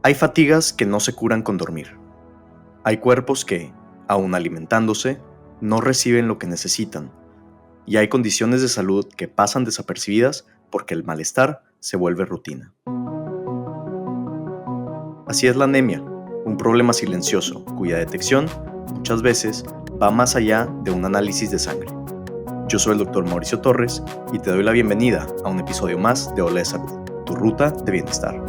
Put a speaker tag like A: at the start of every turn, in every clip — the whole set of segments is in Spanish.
A: Hay fatigas que no se curan con dormir. Hay cuerpos que, aun alimentándose, no reciben lo que necesitan. Y hay condiciones de salud que pasan desapercibidas porque el malestar se vuelve rutina. Así es la anemia, un problema silencioso cuya detección muchas veces va más allá de un análisis de sangre. Yo soy el Dr. Mauricio Torres y te doy la bienvenida a un episodio más de Hola de Salud, tu ruta de bienestar.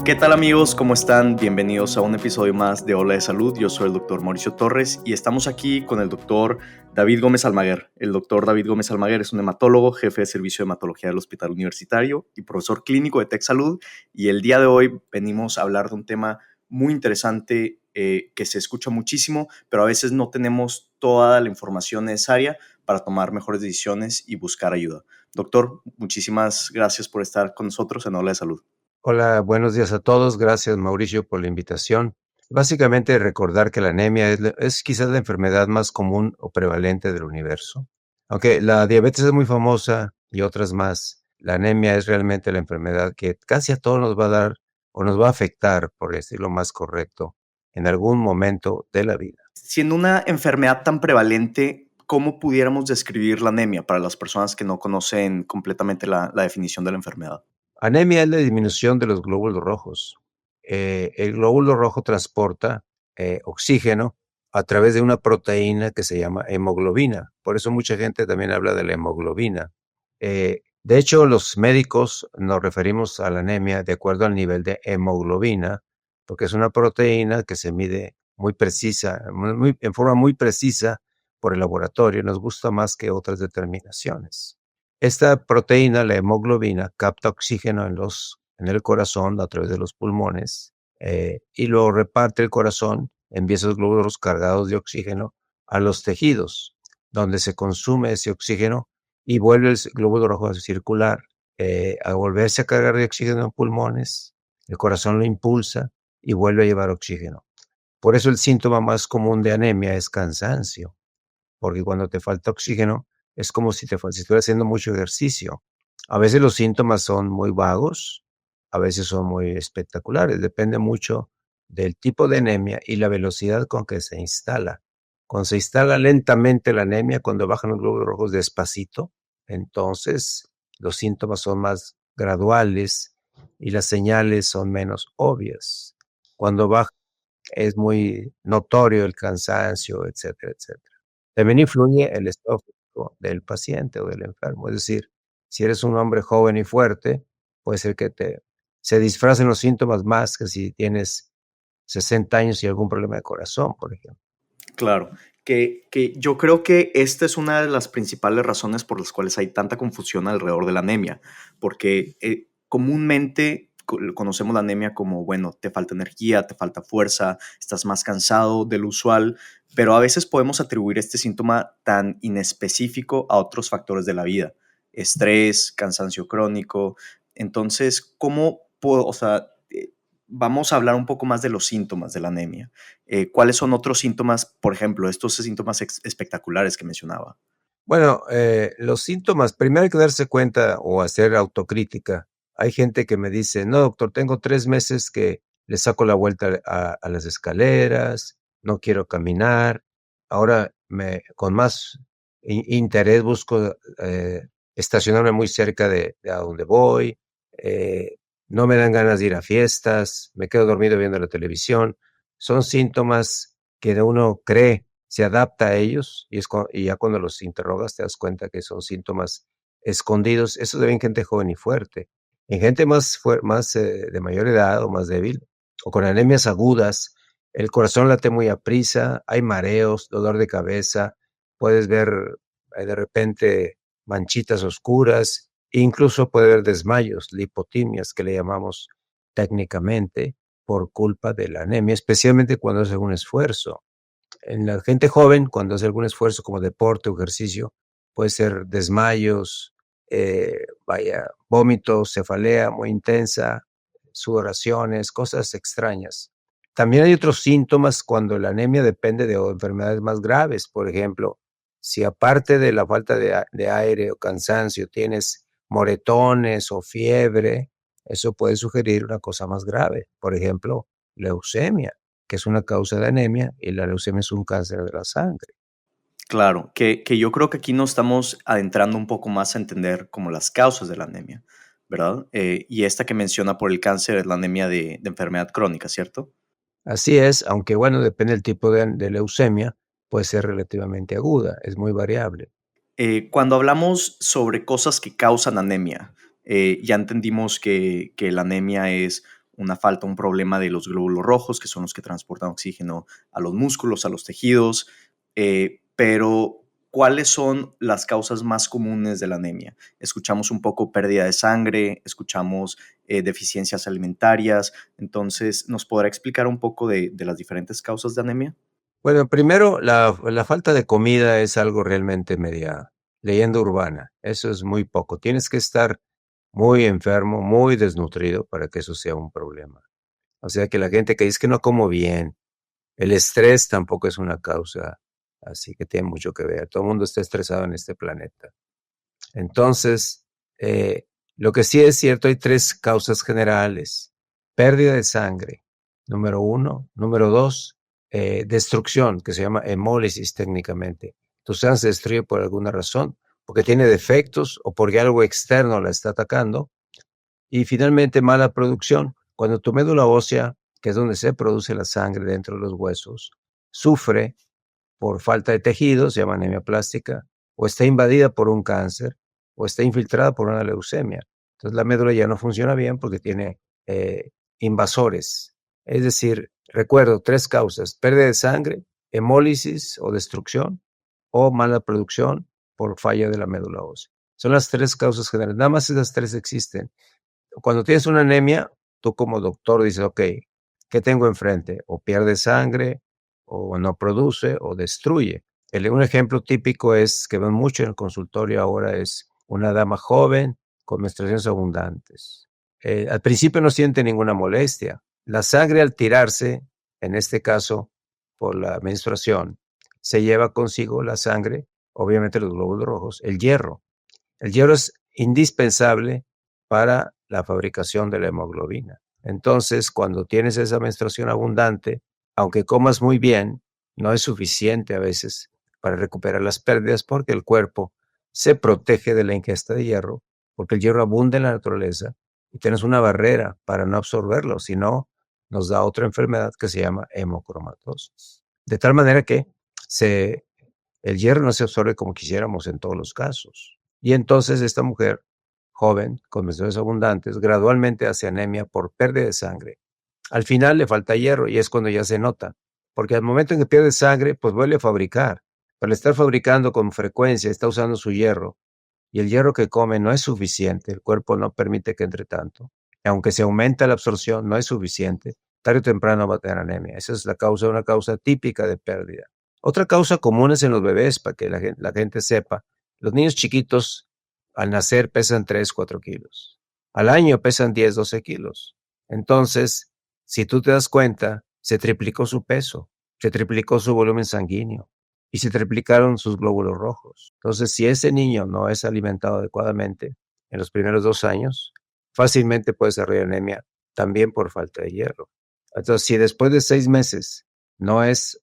A: ¿Qué tal amigos? ¿Cómo están? Bienvenidos a un episodio más de Hola de Salud. Yo soy el Dr. Mauricio Torres y estamos aquí con el Dr. David Gómez Almaguer. El Dr. David Gómez Almaguer es un hematólogo, jefe de servicio de hematología del Hospital Universitario y profesor clínico de TechSalud. Y el día de hoy venimos a hablar de un tema muy interesante que se escucha muchísimo, pero a veces no tenemos toda la información necesaria para tomar mejores decisiones y buscar ayuda. Doctor, muchísimas gracias por estar con nosotros en Hola de Salud.
B: Hola, buenos días a todos. Gracias, Mauricio, por la invitación. Básicamente, recordar que la anemia es quizás la enfermedad más común o prevalente del universo. Aunque la diabetes es muy famosa y otras más, la anemia es realmente la enfermedad que casi a todos nos va a dar o nos va a afectar, por decirlo más correcto, en algún momento de la vida.
A: Siendo una enfermedad tan prevalente, ¿cómo pudiéramos describir la anemia para las personas que no conocen completamente la definición de la enfermedad?
B: Anemia es la disminución de los glóbulos rojos. El glóbulo rojo transporta oxígeno a través de una proteína que se llama hemoglobina. Por eso mucha gente también habla de la hemoglobina. De hecho, los médicos nos referimos a la anemia de acuerdo al nivel de hemoglobina, porque es una proteína que se mide muy precisa, en forma muy precisa por el laboratorio. Nos gusta más que otras determinaciones. Esta proteína, la hemoglobina, capta oxígeno en el corazón a través de los pulmones y lo reparte el corazón, envía esos glóbulos cargados de oxígeno a los tejidos, donde se consume ese oxígeno y vuelve el glóbulo rojo a circular, a volverse a cargar de oxígeno en pulmones, el corazón lo impulsa y vuelve a llevar oxígeno. Por eso el síntoma más común de anemia es cansancio, porque cuando te falta oxígeno es como si estuvieras haciendo mucho ejercicio. A veces los síntomas son muy vagos, a veces son muy espectaculares, depende mucho del tipo de anemia y la velocidad con que se instala. Cuando se instala lentamente la anemia, cuando bajan los glóbulos rojos despacito, entonces los síntomas son más graduales y las señales son menos obvias. Cuando baja es muy notorio el cansancio, etcétera, etcétera. También influye el estado físico del paciente o del enfermo. Es decir, si eres un hombre joven y fuerte, puede ser que se disfracen los síntomas más que si tienes 60 años y algún problema de corazón, por ejemplo.
A: Claro, que yo creo que esta es una de las principales razones por las cuales hay tanta confusión alrededor de la anemia, porque comúnmente conocemos la anemia como, bueno, te falta energía, te falta fuerza, estás más cansado de lo usual, pero a veces podemos atribuir este síntoma tan inespecífico a otros factores de la vida, estrés, cansancio crónico. Entonces, ¿cómo puedo, o sea, vamos a hablar un poco más de los síntomas de la anemia? ¿Cuáles son otros síntomas, por ejemplo, estos síntomas espectaculares que mencionaba?
B: Bueno, los síntomas, primero hay que darse cuenta o hacer autocrítica. Hay gente que me dice, no, doctor, tengo 3 meses que le saco la vuelta a las escaleras, no quiero caminar. Ahora con más interés busco estacionarme muy cerca de a donde voy. eh, no me dan ganas de ir a fiestas, me quedo dormido viendo la televisión. Son síntomas que uno cree se adapta a ellos y ya cuando los interrogas te das cuenta que son síntomas escondidos. Eso se ve en gente joven y fuerte. En gente más de mayor edad o más débil o con anemias agudas, el corazón late muy aprisa, hay mareos, dolor de cabeza, puedes ver de repente manchitas oscuras, incluso puede haber desmayos, lipotimias que le llamamos técnicamente por culpa de la anemia, especialmente cuando hace un esfuerzo. En la gente joven, cuando hace algún esfuerzo como deporte o ejercicio, puede ser desmayos, vómitos, cefalea muy intensa, sudoraciones, cosas extrañas. También hay otros síntomas cuando la anemia depende de enfermedades más graves. Por ejemplo, si aparte de la falta de aire o cansancio tienes moretones o fiebre, eso puede sugerir una cosa más grave, por ejemplo, leucemia, que es una causa de anemia, y la leucemia es un cáncer de la sangre.
A: Claro, que yo creo que aquí nos estamos adentrando un poco más a entender como las causas de la anemia, ¿verdad? Y esta que menciona por el cáncer es la anemia de enfermedad crónica, ¿cierto?
B: Así es, aunque bueno, depende del tipo de leucemia, puede ser relativamente aguda, es muy variable.
A: Cuando hablamos sobre cosas que causan anemia, ya entendimos que la anemia es una falta, un problema de los glóbulos rojos, que son los que transportan oxígeno a los músculos, a los tejidos, pero ¿cuáles son las causas más comunes de la anemia? Escuchamos un poco pérdida de sangre, escuchamos deficiencias alimentarias, entonces, ¿nos podrá explicar un poco de las diferentes causas de anemia?
B: Bueno, primero, la falta de comida es algo realmente media leyenda urbana. Eso es muy poco. Tienes que estar muy enfermo, muy desnutrido para que eso sea un problema. O sea que la gente que dice que no como bien, el estrés tampoco es una causa, así que tiene mucho que ver. Todo el mundo está estresado en este planeta. Entonces, eh, lo que sí es cierto, hay tres causas generales. Pérdida de sangre, número uno. Número dos, destrucción, que se llama hemólisis técnicamente. Tu sangre se destruye por alguna razón, porque tiene defectos o porque algo externo la está atacando. Y finalmente, mala producción. Cuando tu médula ósea, que es donde se produce la sangre dentro de los huesos, sufre por falta de tejido, se llama anemia plástica, o está invadida por un cáncer, o está infiltrada por una leucemia. Entonces la médula ya no funciona bien porque tiene invasores. Es decir, recuerdo tres causas: pérdida de sangre, hemólisis o destrucción, o mala producción por falla de la médula ósea. Son las tres causas generales. Nada más esas tres existen. Cuando tienes una anemia, tú como doctor dices, ok, ¿qué tengo enfrente? O pierde sangre, o no produce, o destruye. Un ejemplo típico es, que ven mucho en el consultorio ahora, es una dama joven con menstruaciones abundantes. Al principio no siente ninguna molestia. La sangre, al tirarse, en este caso por la menstruación, se lleva consigo la sangre, obviamente los glóbulos rojos, el hierro. El hierro es indispensable para la fabricación de la hemoglobina. Entonces, cuando tienes esa menstruación abundante, aunque comas muy bien, no es suficiente a veces para recuperar las pérdidas, porque el cuerpo se protege de la ingesta de hierro, porque el hierro abunda en la naturaleza y tienes una barrera para no absorberlo, si no, nos da otra enfermedad que se llama hemocromatosis. De tal manera que se el hierro no se absorbe como quisiéramos en todos los casos. Y entonces esta mujer joven, con menstruaciones abundantes, gradualmente hace anemia por pérdida de sangre. Al final le falta hierro y es cuando ya se nota, porque al momento en que pierde sangre, pues vuelve a fabricar. Pero al estar fabricando con frecuencia, está usando su hierro, y el hierro que come no es suficiente, el cuerpo no permite que entre tanto. Y aunque se aumenta la absorción, no es suficiente, tarde o temprano va a tener anemia. Esa es la causa, una causa típica de pérdida. Otra causa común es en los bebés, para que la gente sepa. Los niños chiquitos al nacer pesan 3, 4 kilos. Al año pesan 10, 12 kilos. Entonces, si tú te das cuenta, se triplicó su peso, se triplicó su volumen sanguíneo y se triplicaron sus glóbulos rojos. Entonces, si ese niño no es alimentado adecuadamente en los primeros 2 años, fácilmente puede desarrollar anemia también por falta de hierro. Entonces, si después de 6 meses no es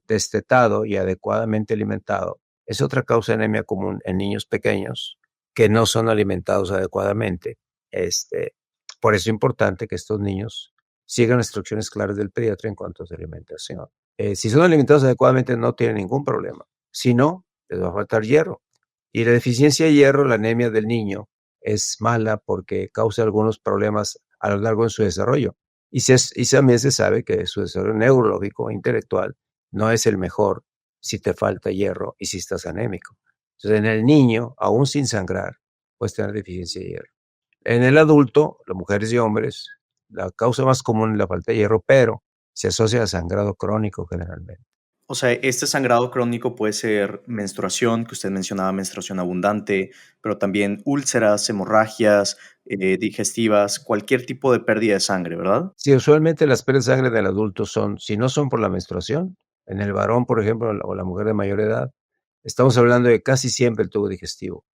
B: destetado y adecuadamente alimentado, es otra causa de anemia común en niños pequeños que no son alimentados adecuadamente. Por eso es importante que estos niños sigan las instrucciones claras del pediatra en cuanto a su alimentación. Si son alimentados adecuadamente, no tienen ningún problema. Si no, les va a faltar hierro. Y la deficiencia de hierro, la anemia del niño, es mala porque causa algunos problemas a lo largo de su desarrollo. Y también se sabe que su desarrollo neurológico e intelectual no es el mejor si te falta hierro y si estás anémico. Entonces, en el niño, aún sin sangrar, puedes tener deficiencia de hierro. En el adulto, las mujeres y hombres, la causa más común es la falta de hierro, pero se asocia a sangrado crónico generalmente.
A: O sea, este sangrado crónico puede ser menstruación, que usted mencionaba, menstruación abundante, pero también úlceras, hemorragias, digestivas, cualquier tipo de pérdida de sangre, ¿verdad?
B: Sí, usualmente las pérdidas de sangre del adulto son, si no son por la menstruación, en el varón, por ejemplo, o la mujer de mayor edad, estamos hablando de casi siempre el tubo digestivo.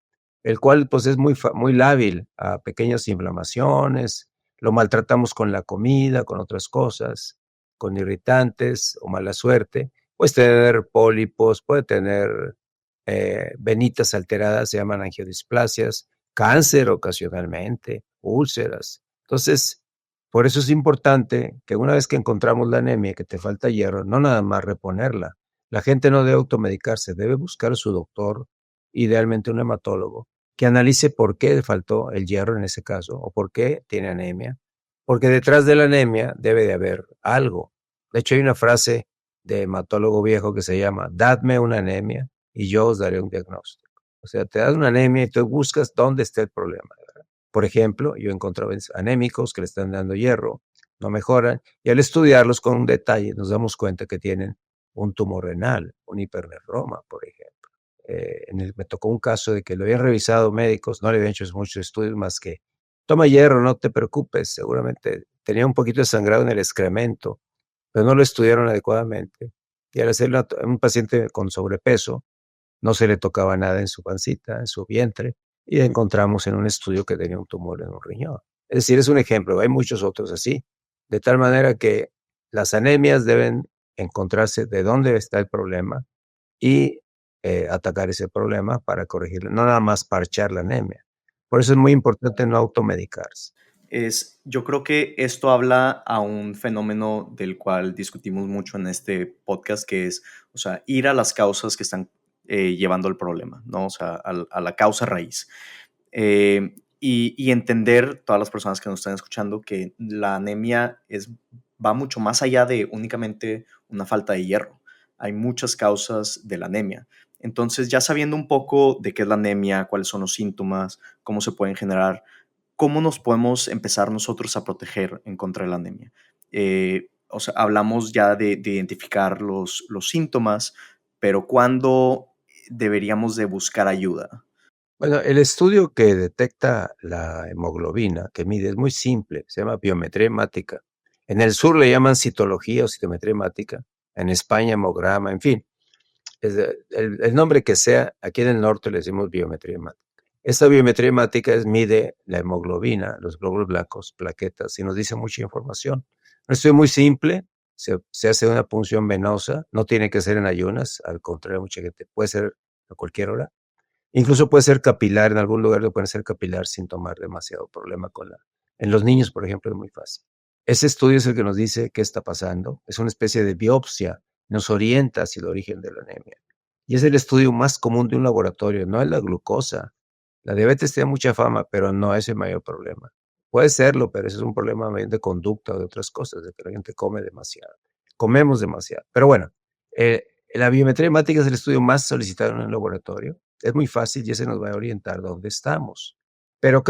B: el cual pues es muy lábil a pequeñas inflamaciones, lo maltratamos con la comida, con otras cosas, con irritantes o mala suerte, puede tener pólipos, puede tener venitas alteradas, se llaman angiodisplasias, cáncer ocasionalmente, úlceras. Entonces, por eso es importante que una vez que encontramos la anemia, que te falta hierro, no nada más reponerla. La gente no debe automedicarse, debe buscar a su doctor, idealmente un hematólogo, que analice por qué le faltó el hierro en ese caso o por qué tiene anemia, porque detrás de la anemia debe de haber algo. De hecho, hay una frase de hematólogo viejo que se llama, dadme una anemia y yo os daré un diagnóstico. O sea, te das una anemia y tú buscas dónde está el problema, ¿verdad? Por ejemplo, yo he encontrado anémicos que le están dando hierro, no mejoran, y al estudiarlos con un detalle nos damos cuenta que tienen un tumor renal, un hipernefroma, por ejemplo. Me tocó un caso de que lo habían revisado médicos, no le habían hecho muchos estudios más que, toma hierro, no te preocupes, seguramente tenía un poquito de sangrado en el excremento, pero no lo estudiaron adecuadamente. Y al hacerlo a un paciente con sobrepeso, no se le tocaba nada en su pancita, en su vientre, y encontramos en un estudio que tenía un tumor en un riñón. Es decir, es un ejemplo, hay muchos otros así, de tal manera que las anemias deben encontrarse de dónde está el problema y atacar ese problema para corregirlo, no nada más parchar la anemia. Por eso es muy importante no automedicarse.
A: Yo creo que esto habla a un fenómeno del cual discutimos mucho en este podcast, que es, o sea, ir a las causas que están llevando al problema, ¿no? O sea, a la causa raíz. Y entender, todas las personas que nos están escuchando, que la anemia va mucho más allá de únicamente una falta de hierro. Hay muchas causas de la anemia. Entonces, ya sabiendo un poco de qué es la anemia, cuáles son los síntomas, cómo se pueden generar, ¿cómo nos podemos empezar nosotros a proteger en contra de la anemia? O sea, hablamos ya de identificar los síntomas, pero ¿cuándo deberíamos de buscar ayuda?
B: Bueno, el estudio que detecta la hemoglobina, que mide, es muy simple, se llama biometría hemática. En el sur le llaman citología o citometría hemática, en España hemograma, en fin, el nombre que sea, aquí en el norte le decimos biometría hemática. Esta biometría hemática mide la hemoglobina, los glóbulos blancos, plaquetas, y nos dice mucha información. Un estudio muy simple, se hace una punción venosa, no tiene que ser en ayunas, al contrario, mucha gente puede ser a cualquier hora. Incluso puede ser capilar, en algún lugar lo pueden ser capilar sin tomar demasiado problema con la... En los niños, por ejemplo, es muy fácil. Ese estudio es el que nos dice qué está pasando. Es una especie de biopsia, nos orienta hacia el origen de la anemia. Y es el estudio más común de un laboratorio, no es la glucosa. La diabetes tiene mucha fama, pero no es el mayor problema. Puede serlo, pero ese es un problema de conducta o de otras cosas, de que la gente come demasiado. Comemos demasiado. Pero bueno, la biometría hemática es el estudio más solicitado en el laboratorio. Es muy fácil y ese nos va a orientar dónde estamos. Pero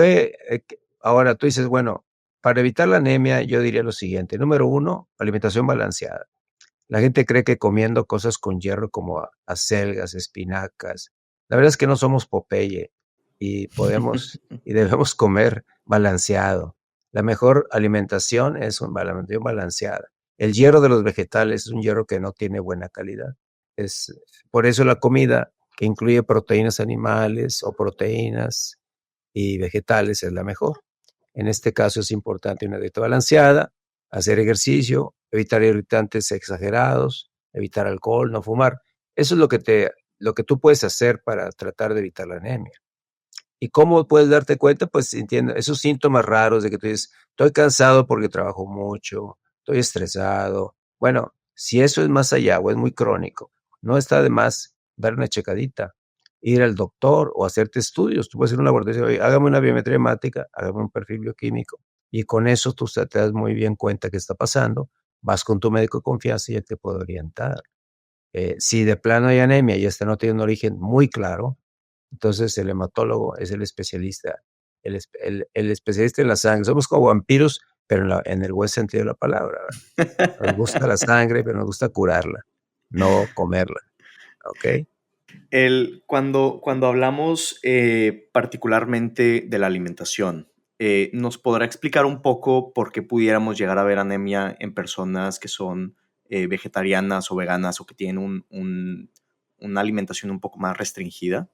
B: ahora tú dices, bueno, para evitar la anemia yo diría lo siguiente. Número uno, alimentación balanceada. La gente cree que comiendo cosas con hierro como acelgas, espinacas. La verdad es que no somos Popeye y podemos y debemos comer balanceado. La mejor alimentación es una alimentación balanceada. El hierro de los vegetales es un hierro que no tiene buena calidad. Es por eso la comida que incluye proteínas animales o proteínas y vegetales es la mejor. En este caso es importante una dieta balanceada, hacer ejercicio, evitar irritantes exagerados, evitar alcohol, no fumar. Eso es lo que tú puedes hacer para tratar de evitar la anemia. ¿Y cómo puedes darte cuenta? Pues sintiendo esos síntomas raros de que tú dices, estoy cansado porque trabajo mucho, estoy estresado. Bueno, si eso es más allá o es muy crónico, no está de más dar una checadita, ir al doctor o hacerte estudios. Tú puedes ir a un laboratorio y decir, oye, hágame una biometría hemática, hágame un perfil bioquímico. Y con eso tú te das muy bien cuenta qué está pasando, vas con tu médico de confianza y él te puede orientar. Si de plano hay anemia y esta no tiene un origen muy claro, entonces el hematólogo es el especialista, el especialista en la sangre. Somos como vampiros, pero en el buen sentido de la palabra. Nos gusta la sangre, pero nos gusta curarla, no comerla. ¿Ok?
A: Cuando hablamos particularmente de la alimentación, ¿nos podrá explicar un poco por qué pudiéramos llegar a ver anemia en personas que son vegetarianas o veganas o que tienen una alimentación un poco más restringida?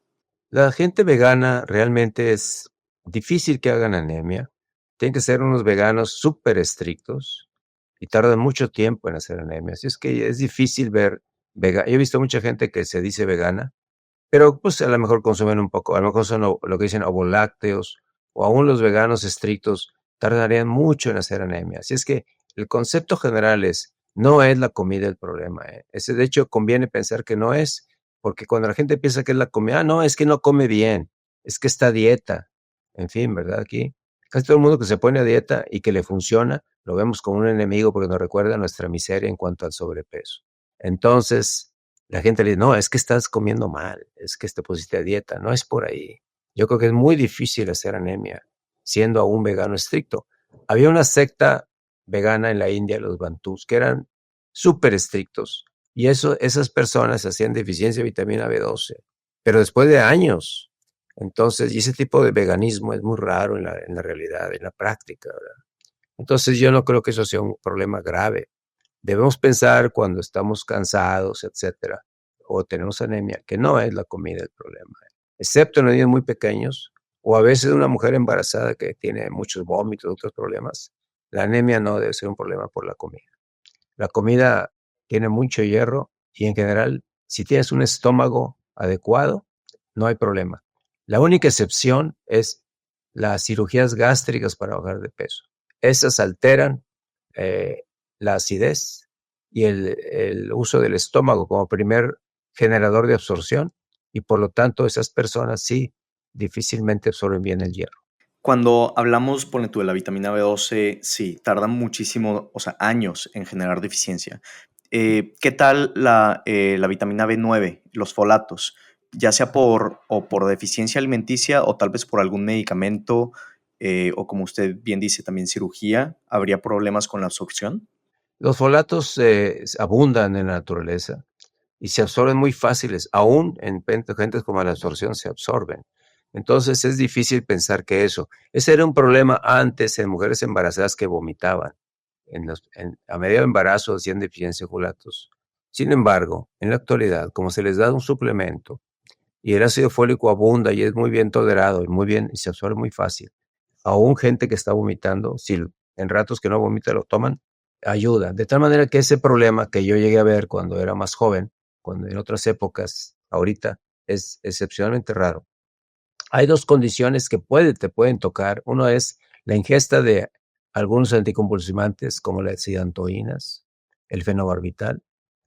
B: La gente vegana realmente es difícil que hagan anemia. Tienen que ser unos veganos súper estrictos y tardan mucho tiempo en hacer anemia. Así es que es difícil ver vegana. Yo he visto mucha gente que se dice vegana, pero pues a lo mejor consumen un poco, a lo mejor son lo que dicen ovolácteos, o aún los veganos estrictos tardarían mucho en hacer anemia. Así es que el concepto general es, no es la comida el problema. Ese, de hecho, conviene pensar que no es, porque cuando la gente piensa que es la comida, no, es que no come bien, es que está a dieta. En fin, ¿verdad? Aquí casi todo el mundo que se pone a dieta y que le funciona, lo vemos como un enemigo porque nos recuerda nuestra miseria en cuanto al sobrepeso. Entonces, la gente le dice, no, es que estás comiendo mal, es que te pusiste a dieta, no es por ahí. Yo creo que es muy difícil hacer anemia siendo aún vegano estricto. Había una secta vegana en la India, los bantús, que eran súper estrictos. Y esas personas hacían deficiencia de vitamina B12, pero después de años. Entonces, y ese tipo de veganismo es muy raro en la realidad, en la práctica, ¿verdad? Entonces, yo no creo que eso sea un problema grave. Debemos pensar cuando estamos cansados, etcétera, o tenemos anemia, que no es la comida el problema, excepto en los niños muy pequeños, o a veces una mujer embarazada que tiene muchos vómitos, otros problemas. La anemia no debe ser un problema por la comida. La comida tiene mucho hierro y en general, si tienes un estómago adecuado, no hay problema. La única excepción es las cirugías gástricas para bajar de peso. Esas alteran eh, la acidez y el uso del estómago como primer generador de absorción, y por lo tanto esas personas sí difícilmente absorben bien el hierro.
A: Cuando hablamos, ponle tú, de la vitamina B12, sí, tarda muchísimo, o sea, años en generar deficiencia. ¿Qué tal la vitamina B9, los folatos? Ya sea por deficiencia alimenticia o tal vez por algún medicamento o como usted bien dice, también cirugía, ¿habría problemas con la absorción?
B: Los folatos abundan en la naturaleza y se absorben muy fáciles, aún en gentes como la absorción se absorben. Entonces es difícil pensar que ese era un problema antes en mujeres embarazadas que vomitaban. A medio embarazo hacían deficiencia de folatos. Sin embargo, en la actualidad, como se les da un suplemento y el ácido fólico abunda y es muy bien tolerado y muy bien y se absorbe muy fácil, aún gente que está vomitando, si en ratos que no vomita lo toman, ayuda. De tal manera que ese problema que yo llegué a ver cuando era más joven, cuando en otras épocas, ahorita es excepcionalmente raro. Hay dos condiciones que te pueden tocar. Uno es la ingesta de algunos anticonvulsivantes como las sidantoínas, el fenobarbital,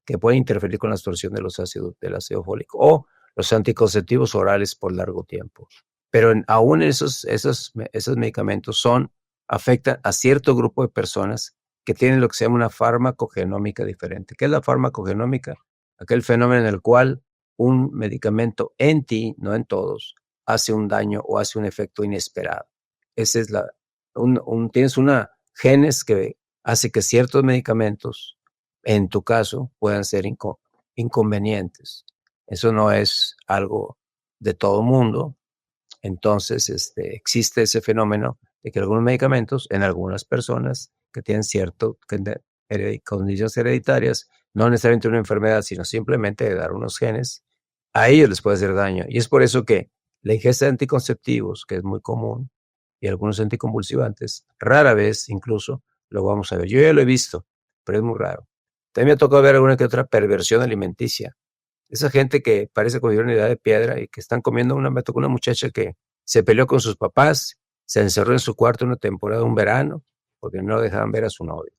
B: que pueden interferir con la absorción de los ácidos del ácido fólico, o los anticonceptivos orales por largo tiempo. Pero aún esos medicamentos afectan a cierto grupo de personas que tienen lo que se llama una farmacogenómica diferente. ¿Qué es la farmacogenómica? Aquel fenómeno en el cual un medicamento en ti, no en todos, hace un daño o hace un efecto inesperado. Esa es tienes genes que hace que ciertos medicamentos, en tu caso, puedan ser inconvenientes. Eso no es algo de todo mundo. Entonces, existe ese fenómeno de que algunos medicamentos, en algunas personas que tienen condiciones hereditarias, no necesariamente una enfermedad, sino simplemente de dar unos genes, a ellos les puede hacer daño. Y es por eso que la ingesta de anticonceptivos, que es muy común, y algunos anticonvulsivantes, rara vez incluso lo vamos a ver. Yo ya lo he visto, pero es muy raro. También me ha tocado ver alguna que otra perversión alimenticia. Esa gente que parece que vivieron una edad de piedra y que están comiendo. Me tocó una muchacha que se peleó con sus papás, se encerró en su cuarto una temporada, un verano, porque no dejaban ver a su novio.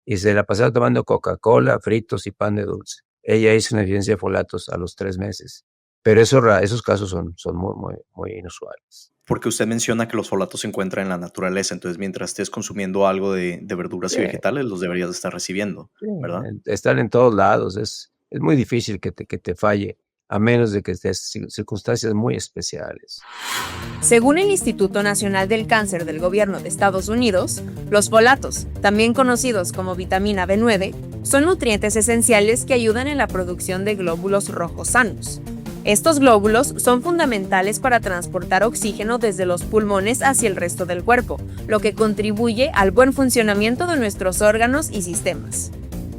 B: Y se la pasaba tomando Coca-Cola, fritos y pan de dulce. Ella hizo una deficiencia de folatos a los 3 meses. Pero esos casos son muy, muy, muy inusuales.
A: Porque usted menciona que los folatos se encuentran en la naturaleza, entonces mientras estés consumiendo algo de verduras y vegetales, los deberías de estar recibiendo, ¿verdad?
B: Están en todos lados. Es muy difícil que te falle, a menos de que estés en circunstancias muy especiales.
C: Según el Instituto Nacional del Cáncer del Gobierno de Estados Unidos, los folatos, también conocidos como vitamina B9, son nutrientes esenciales que ayudan en la producción de glóbulos rojos sanos. Estos glóbulos son fundamentales para transportar oxígeno desde los pulmones hacia el resto del cuerpo, lo que contribuye al buen funcionamiento de nuestros órganos y sistemas.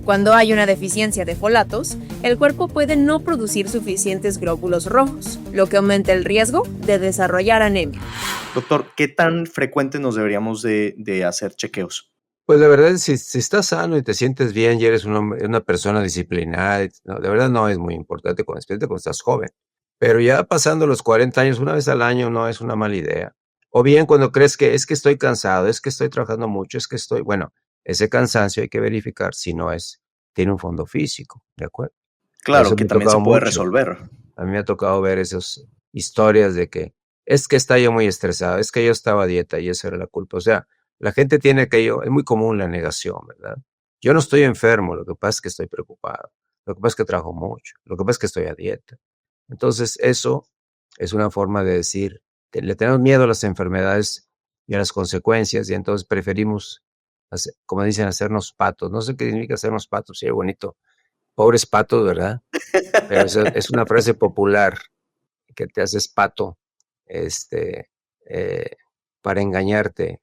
C: Cuando hay una deficiencia de folatos, el cuerpo puede no producir suficientes glóbulos rojos, lo que aumenta el riesgo de desarrollar anemia.
A: Doctor, ¿qué tan frecuente nos deberíamos de hacer chequeos?
B: Pues la verdad, si estás sano y te sientes bien y eres una persona disciplinada, no, de verdad no es muy importante, especialmente cuando estás joven. Pero ya pasando los 40 años, una vez al año no es una mala idea. O bien cuando crees que es que estoy cansado, es que estoy trabajando mucho, es que bueno, ese cansancio hay que verificar si no tiene un fondo físico, ¿de acuerdo?
A: Claro, que también se puede resolver.
B: A mí me ha tocado ver esas historias de que es que está yo muy estresado, es que yo estaba a dieta y esa era la culpa. O sea, la gente tiene aquello, es muy común la negación, ¿verdad? Yo no estoy enfermo, lo que pasa es que estoy preocupado, lo que pasa es que trabajo mucho, lo que pasa es que estoy a dieta. Entonces, eso es una forma de decir, le tenemos miedo a las enfermedades y a las consecuencias y entonces preferimos, como dicen, hacernos patos. No sé qué significa hacernos patos, sí, bonito. Pobres patos, ¿verdad? Pero es una frase popular, que te haces pato para engañarte.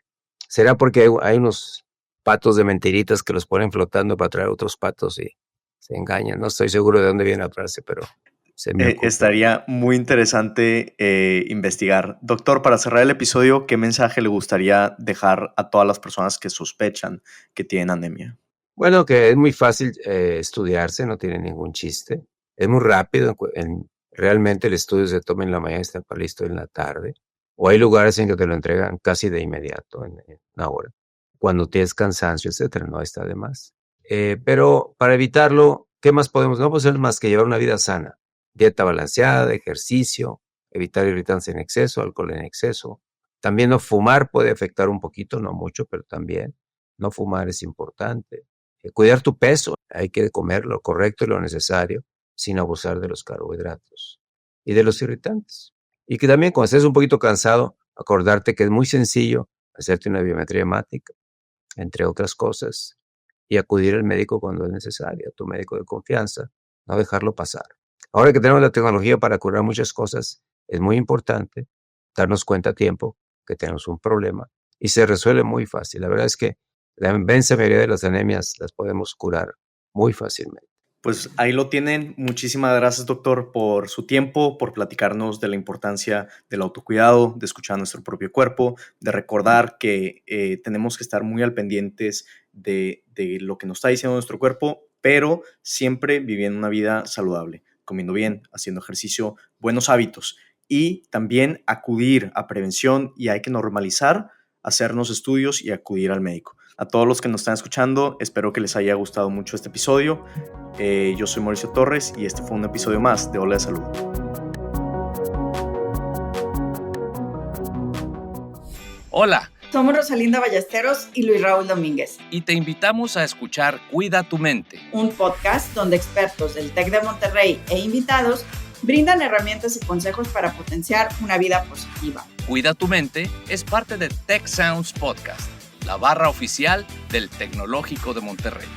B: ¿Será porque hay unos patos de mentiritas que los ponen flotando para traer otros patos y se engañan? No estoy seguro de dónde viene la frase, pero se me ocurre.
A: Estaría muy interesante investigar. Doctor, para cerrar el episodio, ¿qué mensaje le gustaría dejar a todas las personas que sospechan que tienen anemia?
B: Bueno, que es muy fácil estudiarse, no tiene ningún chiste. Es muy rápido. Realmente el estudio se toma en la mañana y está listo en la tarde. O hay lugares en que te lo entregan casi de inmediato, en una hora. Cuando tienes cansancio, etcétera, no está de más. Pero para evitarlo, ¿qué más podemos? No podemos hacer más que llevar una vida sana. Dieta balanceada, ejercicio, evitar irritantes en exceso, alcohol en exceso. También no fumar puede afectar un poquito, no mucho, pero también no fumar es importante. Cuidar tu peso, hay que comer lo correcto y lo necesario sin abusar de los carbohidratos y de los irritantes. Y que también cuando estés un poquito cansado, acordarte que es muy sencillo hacerte una biometría hemática, entre otras cosas, y acudir al médico cuando es necesario, a tu médico de confianza, no dejarlo pasar. Ahora que tenemos la tecnología para curar muchas cosas, es muy importante darnos cuenta a tiempo que tenemos un problema y se resuelve muy fácil. La verdad es que la inmensa mayoría de las anemias las podemos curar muy fácilmente.
A: Pues ahí lo tienen. Muchísimas gracias, doctor, por su tiempo, por platicarnos de la importancia del autocuidado, de escuchar nuestro propio cuerpo, de recordar que tenemos que estar muy al pendientes de lo que nos está diciendo nuestro cuerpo, pero siempre viviendo una vida saludable, comiendo bien, haciendo ejercicio, buenos hábitos y también acudir a prevención, y hay que normalizar hacernos estudios y acudir al médico. A todos los que nos están escuchando, espero que les haya gustado mucho este episodio. Yo soy Mauricio Torres y este fue un episodio más de Ola de Salud.
D: Hola.
E: Somos Rosalinda Ballesteros y Luis Raúl Domínguez.
D: Y te invitamos a escuchar Cuida tu Mente,
E: un podcast donde expertos del TEC de Monterrey e invitados brindan herramientas y consejos para potenciar una vida positiva.
D: Cuida tu Mente es parte de Tech Sounds Podcast, la barra oficial del Tecnológico de Monterrey.